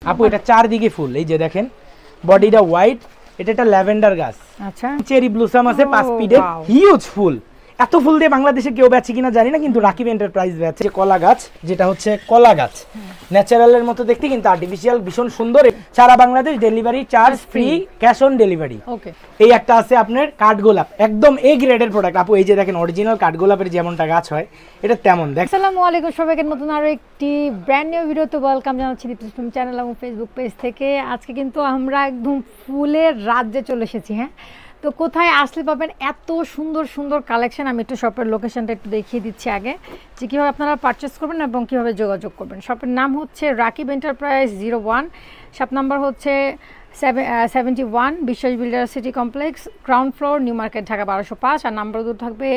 আপু এটা চারদিকে ফুল, এই যে দেখেন বডিটা হোয়াইট, এটা একটা ল্যাভেন্ডার গাছ। আচ্ছা, চেরি ব্লুসাম আছে 5 স্পিডের, হিউজ ফুল। এত ফুল দিয়ে বাংলাদেশে কেউ বেচে কিনা জানি না, কিন্তু রাকিব এন্টারপ্রাইজ বেচে। কলা গাছ, যেটা হচ্ছে কলা গাছ, ন্যাচারালের মতো দেখতে কিন্তু আর্টিফিশিয়াল, ভীষণ সুন্দর। সারা Bangladesh delivery charge free, cash on delivery. Okay, এই একটা আছে আপনার কাঠগোলাপ, একদম এ গ্রেডের প্রোডাক্ট আপু। এই যে দেখেন অরিজিনাল কাঠগোলাপের যেমনটা গাছ হয়, এটা তেমন। দেখ, আসসালামু আলাইকুম সবাইকে, নতুন আরো একটি ব্র্যান্ড নিউ ভিডিওতে ওয়েলকাম জানাচ্ছি দীপ্তিম চ্যানেল এবং ফেসবুক পেজ থেকে। আজকে কিন্তু আমরা একদম ফুলের রাজ্যে চলে এসেছি। হ্যাঁ, তো কোথায় আসলে পাবেন এত সুন্দর সুন্দর কালেকশন। আমি একটু শপের লোকেশনটা একটু দেখিয়ে দিচ্ছি আগে, যে কীভাবে আপনারা পারচেস করবেন এবং কীভাবে যোগাযোগ করবেন। শপের নাম হচ্ছে রাকিব এন্টারপ্রাইজ 01, শপ নাম্বার হচ্ছে 71, বিশ্বাস builder city complex, ground floor, new market, Dhaka 1205। আর নাম্বার দুটো থাকবে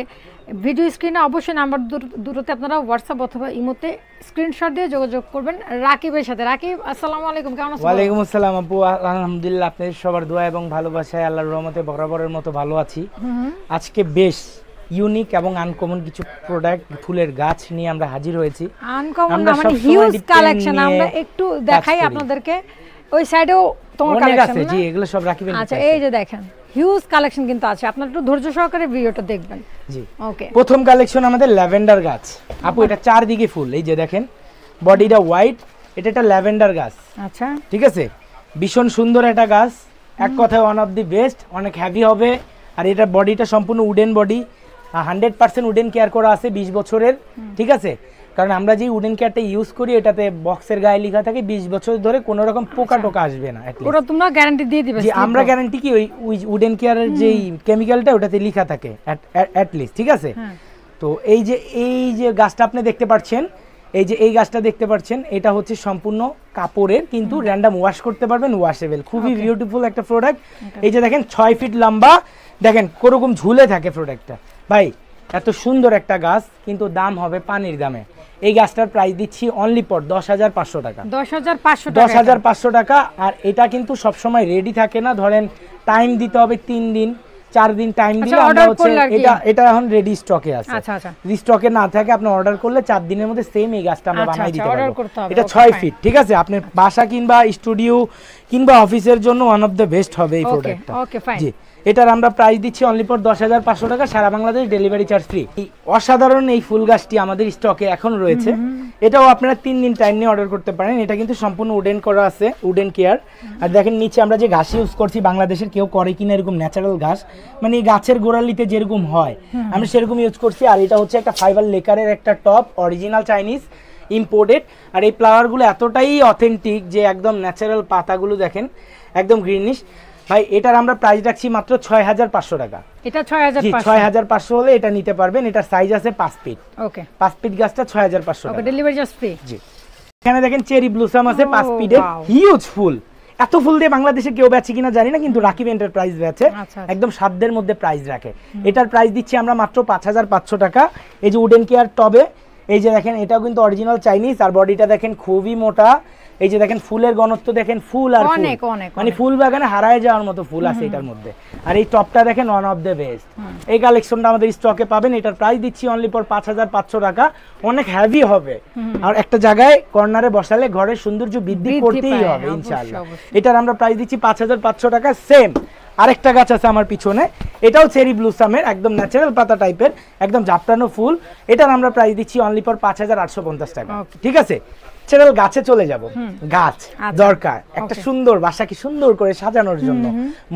ভিডিও স্ক্রিনে। অবশ্যই নাম্বার দুটোতে আপনারা হোয়াটসঅ্যাপ অথবা ইমোতে স্ক্রিনশট দিয়ে যোগাযোগ করবেন রাকিবের সাথে। রাকিব, আসসালামু আলাইকুম, কেমন আছেন? ওয়ালাইকুম আসসালাম আপু, আলহামদুলিল্লাহ, আপনাদের সবার দোয়া এবং ভালোবাসায় আল্লাহর রহমতে বরাবরের মতো ভালো আছি। আজকে বেশ ইউনিক এবং আনকমন কিছু প্রোডাক্ট, ফুলের গাছ নিয়ে আমরা হাজির হয়েছি। আনকমন না মানে হিউজ কালেকশন, আমরা একটু দেখাই আপনাদেরকে। ওই সাইডেও তোমার কালেকশন আছে, জি, এগুলো সব রাকিবেন। আচ্ছা, এই যে দেখেন হিউজ কালেকশন কিন্তু আছে, আপনারা একটু ধৈর্য সহকারে ভিডিওটা দেখবেন। জি, ওকে। প্রথম কালেকশন আমাদের ল্যাভেন্ডার গাছ আপু, এটা চারদিকে ফুল, এই যে দেখেন বডিটা হোয়াইট, এটা একটা ল্যাভেন্ডার গাছ। আচ্ছা, ঠিক আছে, ভীষণ সুন্দর একটা গাছ, এক কথায় ওয়ান অফ দি বেস্ট। অনেক হেভি হবে, আর এটা বডিটা সম্পূর্ণ উডেন বডি, 100% উডেন কেয়ার করা আছে 20 বছরের। ঠিক আছে, কারণ আমরা যে উডেন কেয়ারটা ইউজ করি, এটাতে বক্সের গায়ে লেখা থাকে 20 বছর ধরে কোনো রকম পোকা টোকা আসবে না। ওটা তোমরা গ্যারান্টি দিয়ে দিবে? জি, আমরা গ্যারান্টি কি ওই উডেন কেয়ারের যেই কেমিক্যালটা ওটাতে লেখা থাকে অ্যাট লিস্ট। ঠিক আছে, তো এই যে গাছটা আপনি দেখতে পাচ্ছেন, এই গাছটা দেখতে পাচ্ছেন, এটা হচ্ছে সম্পূর্ণ কাপড়ের, কিন্তু র্যান্ডম ওয়াশ করতে পারবেন, ওয়াশেবল। খুবই বিউটিফুল একটা প্রোডাক্ট। এই যে দেখেন 6 ফিট লম্বা, দেখেন কোরকম ঝুলে থাকে প্রোডাক্টটা। ভাই এত সুন্দর একটা গাছ, কিন্তু দাম হবে পানির দামে। এই গাছটার প্রাইস দিচ্ছি অনলি ফর 10,500 টাকা। 10,500 টাকা। আর এটা কিন্তু সবসময় রেডি থাকে না, ধরেন টাইম দিতে হবে 3 দিন 4 দিন টাইম দিলে আমরা হচ্ছে এটা এখন রেডি স্টকে আছে। আচ্ছা আচ্ছা, স্টকে না থাকে আপনি অর্ডার করলে 4 দিনের মধ্যে সেম এই গাছটা আমরা বানাই দিতে পারবো। এটা 6 ফিট। ঠিক আছে, আপনি বাসা কিংবা স্টুডিও কিংবা অফিসের জন্য ওয়ান অফ দ্য বেস্ট হবে এই প্রোডাক্টটা। ওকে, ফাইন। জি, এটার আমরা প্রাইস দিচ্ছি অনলি ফর 10,500 টাকা, সারা বাংলাদেশ ডেলিভারি চার্জ ফ্রি। অসাধারণ এই ফুল গাছটি আমাদের স্টকে এখন রয়েছে। এটাও আপনারা 3 দিন টাইম নিয়ে অর্ডার করতে পারেন। এটা কিন্তু সম্পূর্ণ উডেন করা আছে, উডেন কেয়ার। আর দেখেন নিচে আমরা যে ঘাস ইউজ করছি, বাংলাদেশের কেউ করে কিনা এরকম ন্যাচারাল ঘাস, মানে এই গাছের গোড়ালিতে যেরকম হয় আমরা সেরকম ইউজ করছি। আর এটা হচ্ছে একটা ফাইবার লেকারের একটা টপ, অরিজিনাল চাইনিজ ইম্পোর্টেড। আর এই ফ্লাওয়ারগুলো এতটাই অথেন্টিক যে একদম ন্যাচারাল, পাতাগুলো দেখেন একদম গ্রিনিশ। ভাই এটার আমরা প্রাইস রাখছি মাত্র 6,500 টাকা। এটা 6,500? 6,500 হলে এটা নিতে পারবেন। এটার সাইজ আছে 5 ফিট। ওকে, 5 ফিট গাছটা 6,500 টাকা, ডেলিভারি চার্জ ফ্রি। জি, এখানে দেখেন চেরি ব্লুসাম আছে 5 ফিটের, হিউজ ফুল। এত ফুল দিয়ে বাংলাদেশে কেউ বেচে কিনা জানি না, কিন্তু রাকিব এন্টারপ্রাইজ বেচে, একদম সাধ্যের মধ্যে প্রাইস রাখে। এটার প্রাইস দিচ্ছি আমরা মাত্র 5,500 টাকা। এই যে উডেন কেয়ার টবে, এই যে দেখেন এটাও কিন্তু অরিজিনাল চাইনিজ। আর বডিটা দেখেন খুবই মোটা। এই যে দেখেন ফুলের ঘনত্ব দেখেন, ফুল আর ফুল, মানে ফুল বাগানে হারায় যাওয়ার মতো ফুল আছে এটার মধ্যে। আর এই টপটা দেখেন ওয়ান অফ দ্য বেস্ট। এই কালেকশনটা আমাদের স্টকে পাবেন। এটার প্রাইস দিচ্ছি অনলি ফর 5,500 টাকা। অনেক হেভি হবে, আর একটা জায়গায় কর্নারে বসালে ঘরের সৌন্দর্য বৃদ্ধি করতেই হবে ইনশাআল্লাহ। এটার আমরা প্রাইস দিচ্ছি 5,500 টাকা। সেম আরেকটা গাছ আছে আমার পিছনে, এটাও চেরি ব্লুসামের, একদম ন্যাচারাল পাতা টাইপের, একদম ঝাপটানো ফুল। এটার আমরা প্রাইস দিচ্ছি অনলি ফর 5,850 টাকা। ঠিক আছে, ন্যাচারাল গাছে চলে যাব। গাছ দরকার একটা সুন্দর বাসাকে সুন্দর করে সাজানোর জন্য,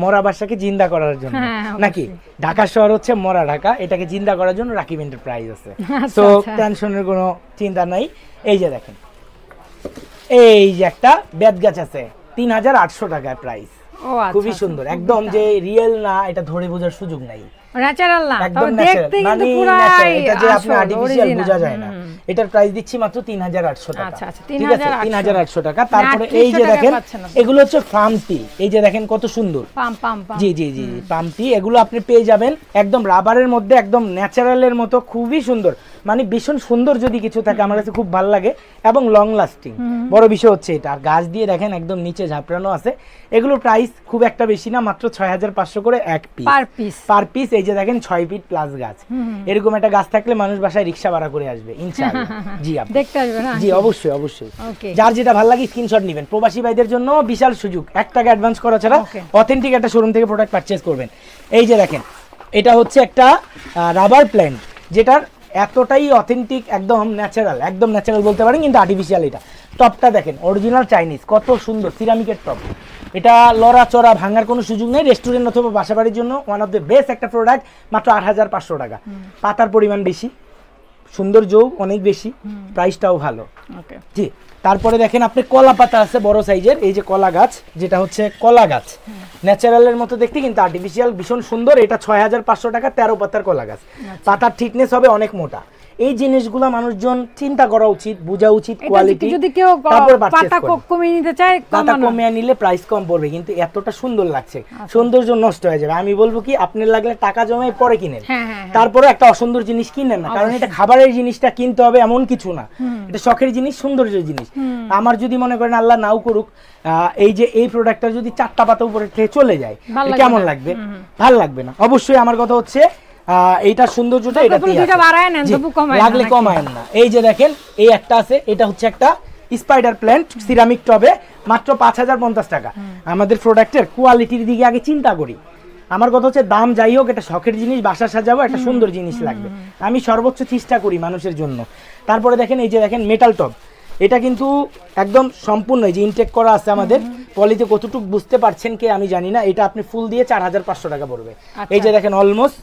মরা বাসাকে জিন্দা করার জন্য, নাকি? ঢাকা শহর হচ্ছে মরা ঢাকা, এটাকে জিন্দা করার জন্য রাকিব এন্টারপ্রাইজ আছে। সো টেনশনের কোনো চিন্তা নাই। এই যে দেখেন এই যে একটা বেত গাছ আছে, 3,800 টাকায় প্রাইস। খুবই সুন্দর, একদম যে রিয়েল না এটা ধরে বোঝার সুযোগ নাই, ন্যাচারাল না, একদম দেখতে কিন্তু পুরো এটা যে আপনি আর্টিফিশিয়াল বোঝা যায় না। এটার প্রাইস দিচ্ছি মাত্র 3,800 টাকা। আচ্ছা আচ্ছা, ঠিক আছে, 3,800 টাকা। তারপরে এই যে দেখেন এগুলো হচ্ছে ফার্ম টি, এই যে দেখেন কত সুন্দর জি জি জি ফার্ম টি, এগুলো আপনি পেয়ে যাবেন একদম রাবারের মধ্যে, একদম ন্যাচারালের মতো, খুবই সুন্দর। মানে ভীষণ সুন্দর যদি কিছু থাকে আমার কাছে খুব ভালো লাগে এবং লং লাস্টিং, বড় বিষয় হচ্ছে এটা। আর গাছ দিয়ে দেখেন একদম নিচে ঝাপড়ানো আছে। এগুলোর প্রাইস খুব একটা বেশি না, মাত্র 6500 করে এক পিস, পার পিস। এই যে দেখেন 6 ফিট প্লাস গাছ, এরকম একটা গাছ থাকলে মানুষ বাসায় রিক্সা ভাড়া করে আসবে ইনশাআল্লাহ। জি আপু দেখতে আসবে না? জি অবশ্যই অবশ্যই। যার যেটা ভালো লাগে স্ক্রিনশট নেবেন। প্রবাসী ভাইদের জন্য বিশাল সুযোগ, 1 টাকা অ্যাডভান্স করা ছাড়া অথেন্টিক একটা শোরুম থেকে প্রোডাক্ট পারচেজ করবেন। এই যে দেখেন এটা হচ্ছে একটা রাবার প্ল্যান্ট, যেটার এতটাই অথেন্টিক, একদম ন্যাচারাল বলতে পারেন, কিন্তু আর্টিফিশিয়াল। এটা টপটা দেখেন অরিজিনাল চাইনিজ, কত সুন্দর সিরামিকের টপ। এটা লড়াচড়া ভাঙার কোনো সুযোগ নেই। রেস্টুরেন্ট অথবা বাসাবাড়ির জন্য ওয়ান অফ দ্য বেস্ট একটা প্রোডাক্ট, মাত্র 8500 টাকা। পাতার পরিমাণ বেশি, সৌন্দর্যও অনেক বেশি, প্রাইসটাও ভালো। জি তারপরে দেখেন আপনি কলা পাতা আছে বড় সাইজের, এই যে কলা গাছ, যেটা হচ্ছে কলা গাছ ন্যাচারালের মতো দেখতে কিন্তু আর্টিফিশিয়াল, ভীষণ সুন্দর। এটা 6500 টাকা, 13 পাতার কলা গাছ। পাতার থিকনেস হবে অনেক মোটা। এই জিনিসগুলো মানুষজন চিন্তা করা উচিত, বোঝা উচিত কোয়ালিটি। যদি কেউ পাতা কমিয়ে নিতে চায়, পাতা কমিয়ে নিলে প্রাইস কম পড়বে, কিন্তু এতটা সুন্দর লাগছে, সৌন্দর্য নষ্ট হয়ে যাবে। আমি বলবো কি, আপনার লাগলে টাকা জমায় পরে কিনেন, তারপরে একটা অসুন্দর জিনিস কিনেন না, কারণ এটা খাবারের জিনিসটা কিনতে হবে এমন কিছু না, এটা শখের জিনিস, সৌন্দর্যের জিনিস। আমার যদি মনে করেন আল্লাহ নাও করুক, এই যে এই প্রোডাক্টটা যদি 4টা পাতা উপরে থেকে চলে যায়, কেমন লাগবে? ভালো লাগবে না। অবশ্যই আমার কথা হচ্ছে এইটা সৌন্দর্যটা এটা লাগলে কমায়েন না। এই যে দেখেন এই একটা আছে, এটা হচ্ছে একটা স্পাইডার প্ল্যান্ট সিরামিক টবে, মাত্র 5050 টাকা। আমাদের প্রোডাক্টের কোয়ালিটির দিকে আগে চিন্তা করি। আমার কথা হচ্ছে দাম যাই হোক, এটা শখের জিনিস, বাসা সাজাবো, একটা সুন্দর জিনিস লাগবে, আমি সর্বোচ্চ চেষ্টা করি মানুষের জন্য। তারপরে দেখেন এই যে দেখেন মেটাল টব, এটা কিন্তু একদম সম্পূর্ণ এই যে ইনটেক করা আছে আমাদের। পলিতে কতটুকু বুঝতে পারছেন কে আমি জানি না, এটা আপনি ফুল দিয়ে 4500 টাকা পড়বে। এই যে দেখেন অলমোস্ট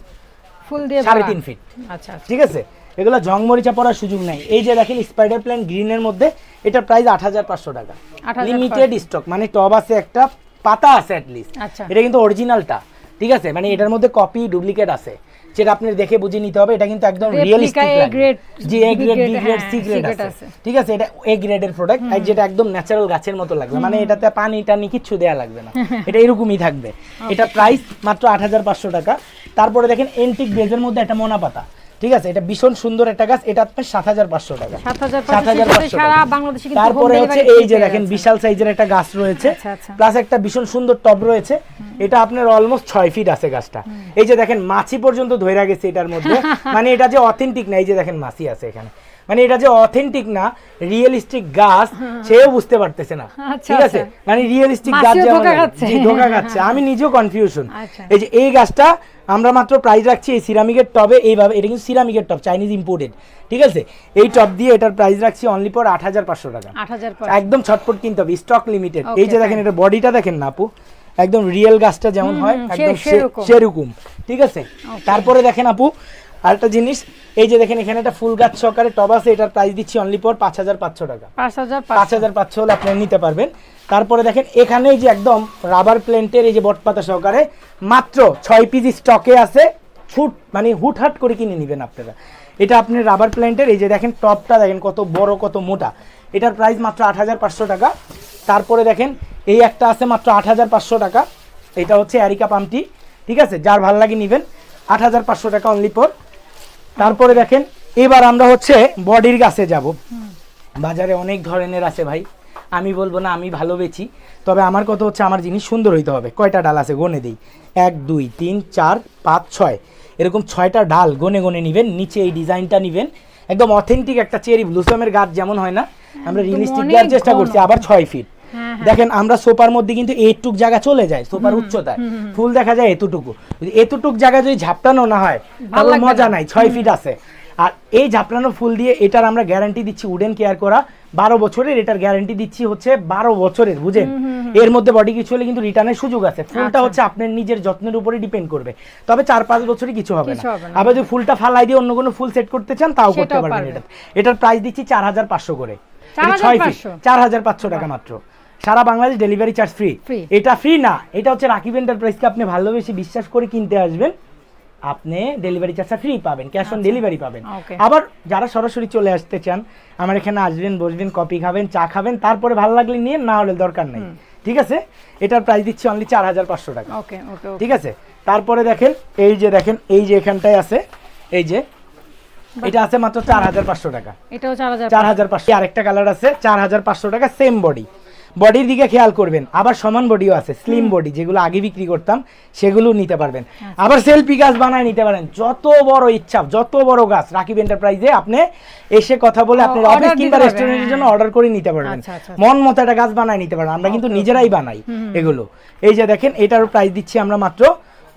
ফুল দিয়ে 3.5 ফিট। আচ্ছা ঠিক আছে, এগুলো জংমরিচা পড়ার সুযোগ নাই। এই যে দেখেন স্পাইডার প্ল্যান্ট গ্রিনের মধ্যে, এটা প্রাইস 8500 টাকা, লিমিটেড স্টক। মানে টব আছে একটা, পাতা আছে অ্যাট লিস্ট, এটা কিন্তু অরিজিনালটা, ঠিক আছে? মানে এটার মধ্যে কপি ডুপ্লিকেট আছে, যেটা আপনি দেখে বুঝে নিতে হবে। এটা কিন্তু একদম রিয়েলিস্টিক, জি A grade, B grade, C grade আছে, ঠিক আছে? এটা এ গ্রেডের প্রোডাক্ট, আর যেটা একদম ন্যাচারাল গাছের মতো লাগবে, মানে এটাতে পানি টানি কিচ্ছু দেয়া লাগবে না, এটা এরকমই থাকবে। এটা প্রাইস মাত্র 8500 টাকা। তারপরে দেখেন এন্টিক বেজের মধ্যে একটা মোনা পাতা, ঠিক আছে? এটা ভীষণ সুন্দর একটা গাছ, এটা আপনার 7500 টাকা, 7500 সারা বাংলাদেশে। তারপরে হচ্ছে এই যে দেখেন বিশাল সাইজের একটা গাছ রয়েছে, প্লাস একটা ভীষণ সুন্দর টব রয়েছে, এটা আপনার অলমোস্ট 6 ফিট আছে গাছটা। এই যে দেখেন মাছি পর্যন্ত ধইরা গেছে এটার মধ্যে, মানে এটা যে অথেন্টিক না, এই যে দেখেন মাছি আছে এখানে, মানে এটা যে অথেন্টিক না রিয়েলিস্টিক গাছ সেও বুঝতে পারতেছে না, ঠিক আছে? মানে রিয়েলিস্টিক গাছ যেমন ধোকা খাচ্ছে, আমি নিজেও কনফিউশন। এই যে এই গাছটা আমরা মাত্র প্রাইস রাখছি এই সিরামিকের টবে, এইভাবে, এটা কিন্তু সিরামিকের টব, চাইনিজ ইম্পোর্টেড, ঠিক আছে? এই টব দিয়ে এটার প্রাইস রাখছি অনলি ফর 8500 টাকা, একদম ছটপট কিনতে হবে, স্টক লিমিটেড। এই যে দেখেন এটা বডিটা দেখেন না আপু, একদম রিয়েল গাছটা যেমন হয় একদম সেরকম, ঠিক আছে? তারপরে দেখেন আপু আরেকটা জিনিস, এই যে দেখেন এখানে একটা ফুল গাছ সহকারে টব আছে, এটার প্রাইস দিচ্ছি অনলি ফর 5500 টাকা, 5500 হলে আপনি নিতে পারবেন। তারপরে দেখেন এখানে এই যে একদম রাবার প্ল্যান্টের এই যে বটপাতা সহকারে মাত্র 6 পিস স্টকে আছে, মানে হুটহাট করে কিনে নেবেন আপনারা। এটা আপনি রাবার প্ল্যান্টের, এই যে দেখেন টপটা দেখেন কত বড় কত মোটা, এটার প্রাইস মাত্র 8500 টাকা। তারপরে দেখেন এই একটা আছে মাত্র 8500 টাকা, এটা হচ্ছে আরিকা পামটি, ঠিক আছে? যার ভালো লাগে নেবেন, 8500 টাকা অনলি ফর। তারপরে দেখেন এবার আমরা হচ্ছে বডির গাছে যাব। বাজারে অনেক ধরনের আছে ভাই, আমি বলবো না আমি ভালো বেচি, তবে আমার কথা হচ্ছে আমার জিনিস সুন্দর হইতে হবে। কয়টা ডাল আছে গনে দেই, 1 2 3 4 5 6, এরকম 6টা ডাল গনে গনে নেবেন। নিচে এই ডিজাইনটা নেবেন, একদম অথেন্টিক একটা চেরি ব্লুসমের গাছ যেমন হয় না, আমরা রিয়েলিস্টিক দেওয়ার চেষ্টা করছি, আবার 6 ফিট। দেখেন আমরা সোপার মধ্যে কিন্তু এইটুক জায়গা চলে যায়, সোপার উচ্চতায় ফুল দেখা যায় এতটুক জায়গা যদি ঝাপটানো না হয় তাহলে মজা নাই। 6 ফিট আছে, আর এই ঝাপটানো ফুল দিয়ে এটার আমরা গ্যারান্টি দিচ্ছি উডেন কেয়ার করা 12 বছরের, এটার গ্যারান্টি দিচ্ছি হচ্ছে 12 বছরের, বুঝেন? এর মধ্যে বডি কিছু হলে কিন্তু রিটার্নের সুযোগ আছে। ফুলটা হচ্ছে আপনার নিজের যত্নের উপরে ডিপেন্ড করবে, তবে 4-5 বছরই কিছু হবে না। আবার যদি ফুলটা ফালাই দিয়ে অন্য কোনো ফুল সেট করতে চান তাও করতে পারবেন। এটার প্রাইস দিচ্ছি 4500 করে, 6 ফিট 4500 টাকা মাত্র, সারা বাংলাদেশ ডেলিভারি চার্জ ফ্রি। এটা ফ্রি না, এটা হচ্ছে রাকিব এন্টারপ্রাইজকে আপনি ভালোবেসে বিশ্বাস করে কিনতে আসবেন, আপনি ডেলিভারি চার্জটা ফ্রি পাবেন, ক্যাশ অন ডেলিভারি পাবেন। আবার যারা সরাসরি চলে আসতে চান, আমার এখানে আসবেন, বসবেন, কফি খাবেন, চা খাবেন, তারপরে ভালো লাগলে নিয়ে, না হলে দরকার নেই, ঠিক আছে? এটার প্রাইস দিচ্ছি অনলি 4500 টাকা, ঠিক আছে? তারপরে দেখেন এই যে দেখেন এই যে এখানটায় আছে, এই যে এটা আছে মাত্র 4500 টাকা। এটাও 4500। আরেকটা কালার আছে 4500 টাকা, সেম বডি। বডির দিকে খেয়াল করবেন, আবার সমান বডিও আছে, স্লিম বডি যেগুলো আগে বিক্রি করতাম সেগুলো নিতে পারবেন। আবার সেলফি গাছ বানায় নিতে পারেন, যত বড় ইচ্ছা যত বড় গাছ রাকিব এন্টারপ্রাইজে আপনি এসে কথা বলে আপনার অফিস কিংবা রেস্টুরেন্টের জন্য অর্ডার করে নিতে পারবেন। মন মতো একটা গাছ বানায় নিতে পারবেন, আমরা কিন্তু নিজেরাই বানাই এগুলো। এই যে দেখেন এটার প্রাইস দিচ্ছি আমরা মাত্র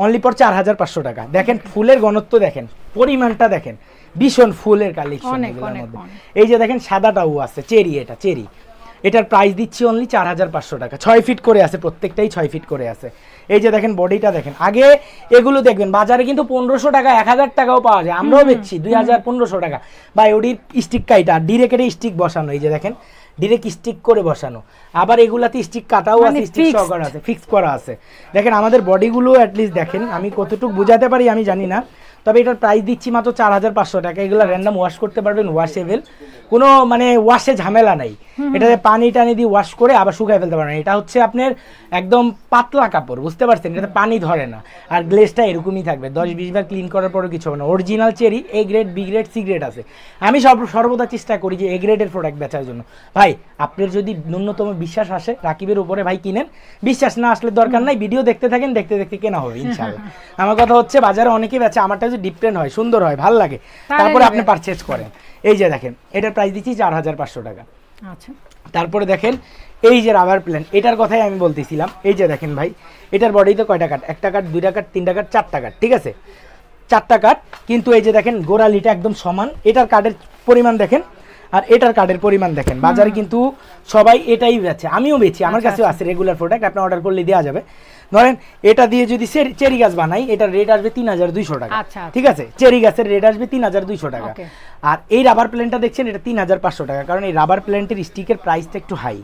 অনলি ফর 4500 টাকা। দেখেন ফুলের ঘনত্ব দেখেন, পরিমাণটা দেখেন, ভীষণ ফুলের কালেকশন এগুলোর মধ্যে। এই যে দেখেন সাদাটাও আছে, চেরি, এটা চেরি, এটার প্রাইস দিচ্ছি অনলি 4500 টাকা। 6 ফিট করে আছে, প্রত্যেকটাই 6 ফিট করে আছে। এই যে দেখেন বডিটা দেখেন, আগে এগুলো দেখবেন বাজারে কিন্তু 1500 টাকা 1000 টাকাও পাওয়া যায়, আমরাও বেচছি 2000-1500 টাকা। ভাই ওটির স্টিক কাইটা ডিরেক্টে স্টিক বসানো, এই যে দেখেন ডিরেক্ট স্টিক করে বসানো, আবার এগুলাতে স্টিক কাটাও আছে, স্টিক সহকারে আছে, ফিক্স করা আছে। দেখেন আমাদের বডিগুলো অ্যাটলিস্ট দেখেন, আমি কতটুকু বোঝাতে পারি আমি জানি না, তবে এটার প্রাইস দিচ্ছি মাত্র 4500 টাকা। এগুলো র্যান্ডম ওয়াশ করতে পারবেন, ওয়াশেবল, কোনো মানে ওয়াশে ঝামেলা নাই। এটাতে পানি টানি দিয়ে ওয়াশ করে আবার শুকায় ফেলতে পারবেন। এটা হচ্ছে আপনার একদম পাতলা কাপড়, বুঝতে পারছেন, এটাতে পানি ধরে না, আর গ্লেজটা এরকমই থাকবে, 10-20 বার ক্লিন করার পরে কিছু হবে না। Original cherry, A grade, B grade, C grade আছে। আমি সর্বদা চেষ্টা করি যে এ গ্রেডের প্রোডাক্ট বেচার জন্য। ভাই আপনার যদি ন্যূনতম বিশ্বাস আসে রাকিবের উপরে, ভাই কিনেন, বিশ্বাস না আসলে দরকার নাই, ভিডিও দেখতে থাকেন, দেখতে দেখতে কেনা হবে ইনশাআল্লাহ। আমার কথা হচ্ছে বাজারে অনেকেই বেচে, আমারটা যদি ডিফারেন্ট হয়, সুন্দর হয়, ভালো লাগে, তারপরে আপনি পারচেজ করেন। এই যে দেখেন এটার প্রাইস দিচ্ছি 4500 টাকা। আচ্ছা, তারপরে দেখেন এই যে রাবার প্ল্যান্ট, এটার কথাই আমি বলতেছিলাম। এই যে দেখেন ভাই, এটার বডিতে কয়টা কাট, 1টা কাট, 2টা কাট, 3টা কাট, 4টা কাট, ঠিক আছে, 4টা কাট, কিন্তু এই যে দেখেন গোড়ালিটা একদম সমান। এটার কাঠের পরিমাণ দেখেন আর এটার কাঠের পরিমাণ দেখেন, বাজারে কিন্তু সবাই এটাই বেচে, আমিও বেচি, আমার কাছেও আছে রেগুলার প্রোডাক্ট, আপনি অর্ডার করলে দেওয়া যাবে। ধরেন এটা দিয়ে যদি চেরি গাছ বানাই, এটার রেট আসবে 3200 টাকা, ঠিক আছে, চেরি গাছের রেট আসবে 3200 টাকা। আর এই রাবার প্ল্যান্টটা দেখছেন, এটা 3500 টাকা, কারণ এই রাবার প্ল্যান্টের স্টিকের প্রাইসটা একটু হাই,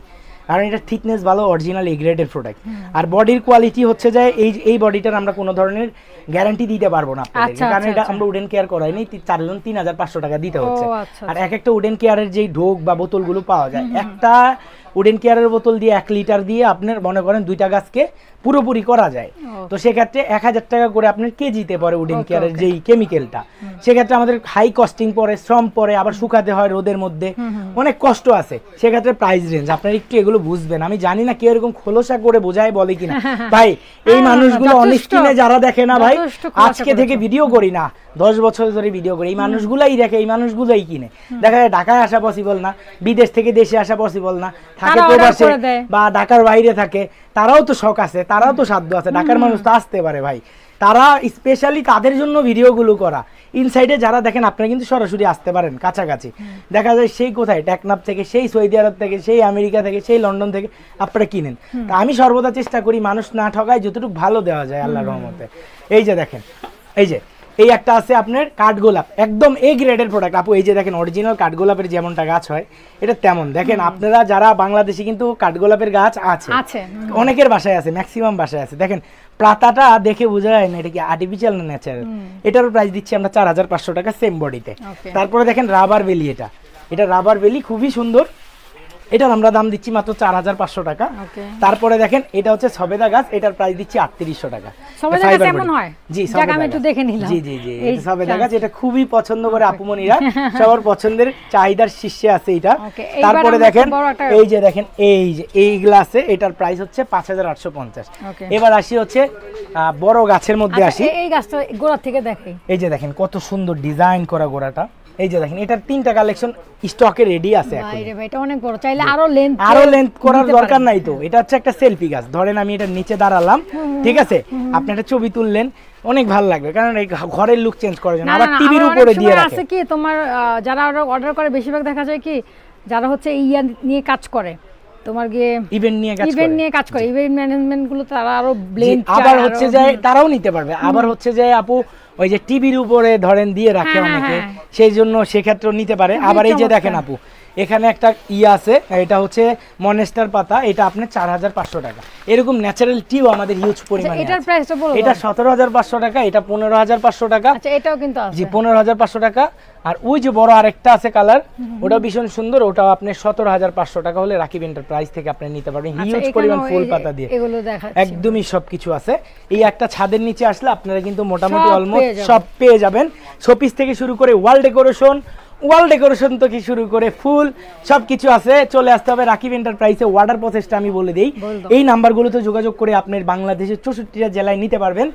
কারণ এটা থিকনেস ভালো, অরিজিনাল এ গ্রেডের প্রোডাক্ট। আর বডির কোয়ালিটি হচ্ছে যে এই বডিটার আমরা কোনো ধরনের গ্যারান্টি দিতে পারবো না আপনাদের, কারণ এটা আমরা উডেন কেয়ার করাই নাই, 4জন 3500 টাকা দিতে হচ্ছে। আর এক একটা উডেন কেয়ারের যেই ঢোক বা বোতলগুলো পাওয়া যায়, একটা উডেন কেয়ারের বোতল দিয়ে 1 লিটার দিয়ে আপনার মনে করেন 2টা গাছকে পুরোপুরি করা যায়। তো সেক্ষেত্রে 1000 টাকা করে আপনার কেজিতে পড়ে উডেন কেয়ারের যেই কেমিক্যালটা, সেক্ষেত্রে আমাদের হাই কস্টিং পড়ে, শ্রম পড়ে, আবার শুকাতে হয় রোদের মধ্যে, অনেক কষ্ট আছে। সেক্ষেত্রে প্রাইস রেঞ্জ আপনারা একটু এগুলো বুঝবেন। আমি জানি না কেউ এরকম খোলসা করে বোঝায় বলে কিনা ভাই, এই মানুষগুলো অনেক কিনে যারা দেখে না ভাই, আজকে থেকে ভিডিও করি না, 10 বছর ধরে ভিডিও করি, এই মানুষগুলাই দেখে, এই মানুষগুলাই কিনে। দেখা যায় ঢাকায় আসা পসিবল না, বিদেশ থেকে দেশে আসা পসিবল না, থাকে প্রবাসে বা ঢাকার বাইরে থাকে, তারাও তো শখ আছে, তারাও তো সাধ্য আছে, ঢাকার মানুষ তো আসতে পারে ভাই, তারা স্পেশালি তাদের জন্য ভিডিওগুলো করা। ইনসাইডে যারা দেখেন আপনারা কিন্তু সরাসরি আসতে পারেন, কাছাকাছি দেখা যায় সেই কোথায় টেকনাফ থেকে, সেই সৌদি আরব থেকে, সেই আমেরিকা থেকে, সেই লন্ডন থেকে আপনারা কিনেন। তা আমি সর্বদা চেষ্টা করি মানুষ না ঠকায়, যতটুকু ভালো দেওয়া যায় আল্লাহর রহমতে। এই যে দেখেন, এই যে এই একটা আছে আপনার কাঠগোলাপ, একদম এ গ্রেডের প্রোডাক্ট আপু। এই যে দেখেন অরিজিনাল কাঠগোলাপের যেমনটা গাছ হয় এটা তেমন। দেখেন আপনারা যারা বাংলাদেশে কিন্তু কাঠগোলাপের গাছ আছে, অনেকের বাসায় আছে, ম্যাক্সিমাম বাসায় আছে। দেখেন পাতাটা দেখে বোঝা যায় না এটা কি আর্টিফিশিয়াল না ন্যাচারাল। এটারও প্রাইস দিচ্ছি আমরা 4500 টাকা সেম বডিতে। তারপরে দেখেন রাবার বেলি, এটা রাবার বেলি খুবই সুন্দর, এটার আমরা দাম দিচ্ছি মাত্র 4500 টাকা। তারপরে দেখেন এটা হচ্ছে সবেদা গাছ, এটার প্রাইস দিচ্ছি 3800 টাকা। সবেদা গাছ কেমন হয়? জি আমি একটু দেখে নিলাম। জি জি জি, এই সবেদা গাছ এটা খুবই পছন্দ করে আপুমনিরা, সবার পছন্দের চাহিদার শীর্ষে আছে এটা। তারপরে দেখেন এই যে দেখেন এই যে এই গ্লাসে, এটার প্রাইস হচ্ছে 5850। এবার আসি হচ্ছে বড় গাছের মধ্যে আসি, এই গাছটা গোড়া থেকে দেখাই। এই যে দেখেন কত সুন্দর ডিজাইন করা গোড়াটা। এই যে দেখেন এটার 3টা কালেকশন স্টকে রেডি আছে এখন। ভাই রে ভাই, এটা অনেক বড়, চাইলে আরো লেন্থ করার দরকার নাই তো। এটা হচ্ছে একটা সেলফি গাছ, ধরেন আমি এটার নিচে দাঁড়ালাম, ঠিক আছে, আপনি একটা ছবি তুললেন, অনেক ভালো লাগবে, কারণ এই ঘরের লুক চেঞ্জ করার জন্য। আবার টিভির উপরে দিয়ে রাখে। আছে কি তোমার যারা অর্ডার করে বেশিরভাগ দেখা যায় কি যারা হচ্ছে ইয়া নিয়ে কাজ করে, তোমার গিয়ে ইভেন্ট নিয়ে কাজ করে, ইভেন্ট ম্যানেজমেন্ট গুলো তারা আরো ব্লেন্ড, আবার হচ্ছে যে তারাও নিতে পারবে। আবার হচ্ছে যে আপু ওই যে টিভির উপরে ধরেন দিয়ে রাখে অনেকে, সেই জন্য সেক্ষেত্রে নিতে পারে। আবার এই যে দেখেন আপু এখানে একটা আছে, এটা হচ্ছে মনেস্টার পাতা, এটা আপনার 4500 টাকা। এরকম ন্যাচারাল টিও আমাদের হিউজ পরিমাণে আছে। এটার প্রাইসটা বলো। এটা 17500 টাকা, এটা 15500 টাকা। আচ্ছা এটাও কিন্তু আছে। জি 15500 টাকা। আর ওই যে বড় আরেকটা আছে কালার, ওটা ভীষণ সুন্দর, ওটাও আপনি 17500 টাকা হলে রাকিব এন্টারপ্রাইজ থেকে আপনি নিতে পারবেন। হিউজ পরিমাণ ফুল পাতা দিয়ে এগুলো দেখাচ্ছি, একদমই সবকিছু আছে। এই একটা ছাদের নিচে আসলে আপনারা কিন্তু মোটামুটি অলমোস্ট সব পেয়ে যাবেন। শোপিস থেকে শুরু করে ওয়াল ডেকোরেশন থেকে শুরু করে ফুল সবকিছু আছে। চলে আসতে হবে রাকিব এন্টারপ্রাইজে। অর্ডার প্রসেসটা আমি বলে দিই, এই নাম্বারগুলোতে যোগাযোগ করে আপনার বাংলাদেশের 64টা জেলায় নিতে পারবেন।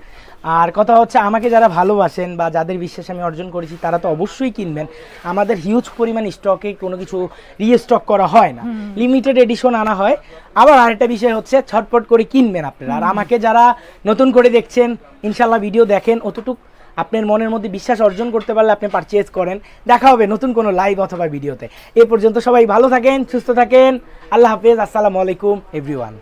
আর কথা হচ্ছে, আমাকে যারা ভালোবাসেন বা যাদের বিশ্বাস আমি অর্জন করেছি তারা তো অবশ্যই কিনবেন। আমাদের হিউজ পরিমাণ স্টকে কোনো কিছু রিস্টক করা হয় না, লিমিটেড এডিশন আনা হয়। আবার আরেকটা বিষয় হচ্ছে, ছটপট করে কিনবেন আপনারা। আর আমাকে যারা নতুন করে দেখছেন, ইনশাল্লাহ ভিডিও দেখেন, অতটুকু আপনার মনের মধ্যে বিশ্বাস অর্জন করতে পারলে আপনি পারচেজ করেন। দেখা হবে নতুন কোনো লাইভ অথবা ভিডিওতে। এ পর্যন্ত সবাই ভালো থাকেন, সুস্থ থাকেন। আল্লাহ হাফেজ। আসসালামু আলাইকুম এভরিওয়ান।